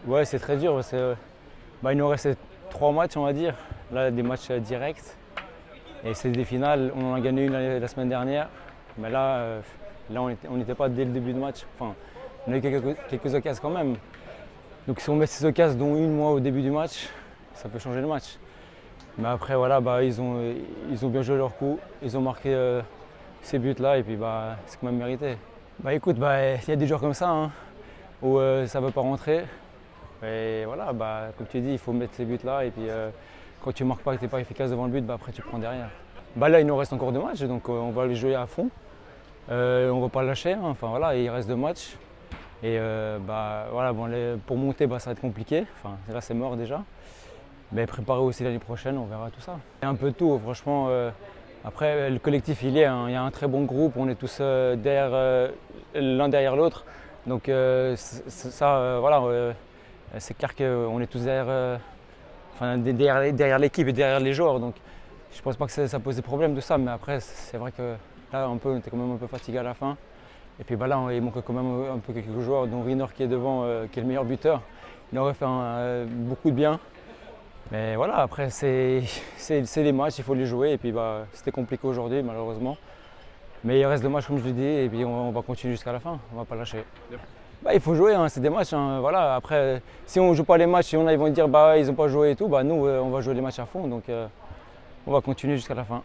Ouais, c'est très dur. Il nous restait 3 matchs, on va dire. Là, des matchs directs. Et c'est des finales. On en a gagné une la semaine dernière. Mais là on n'était pas dès le début de match. Enfin, on a eu quelques occasions quand même. Donc si on met ces occasions, dont une moi au début du match, ça peut changer le match. Mais après, voilà, ils ont bien joué leur coup. Ils ont marqué ces buts-là et puis c'est quand même mérité. Écoute, il y a des joueurs comme ça hein, où ça ne veut pas rentrer. Et voilà, comme tu dis, il faut mettre ces buts-là et puis quand tu ne marques pas et que tu n'es pas efficace devant le but, après tu prends derrière. Là, il nous reste encore 2 matchs, donc on va les jouer à fond. On ne va pas lâcher, hein. Enfin, voilà, il reste 2 matchs. Et pour monter, ça va être compliqué. Enfin, là, c'est mort déjà. Mais préparer aussi l'année prochaine, on verra tout ça. Il y a un peu de tout, franchement. Après, le collectif, il y a un très bon groupe. On est tous l'un derrière l'autre. Donc c'est clair qu'on est tous derrière l'équipe et derrière les joueurs. Donc je ne pense pas que ça pose des problèmes de ça. Mais après, c'est vrai que là, on était quand même un peu fatigué à la fin. Et puis là, il manque quand même un peu quelques joueurs, dont Rinor qui est devant, qui est le meilleur buteur. Il aurait fait beaucoup de bien. Mais voilà, après, c'est des matchs, il faut les jouer. Et puis c'était compliqué aujourd'hui, malheureusement. Mais il reste 2 matchs, comme je l'ai dit, et puis on va continuer jusqu'à la fin. On ne va pas lâcher. Il faut jouer, hein, c'est des matchs. Hein, voilà. Après, si on ne joue pas les matchs, ils vont dire ils n'ont pas joué et tout, nous, on va jouer les matchs à fond. Donc on va continuer jusqu'à la fin.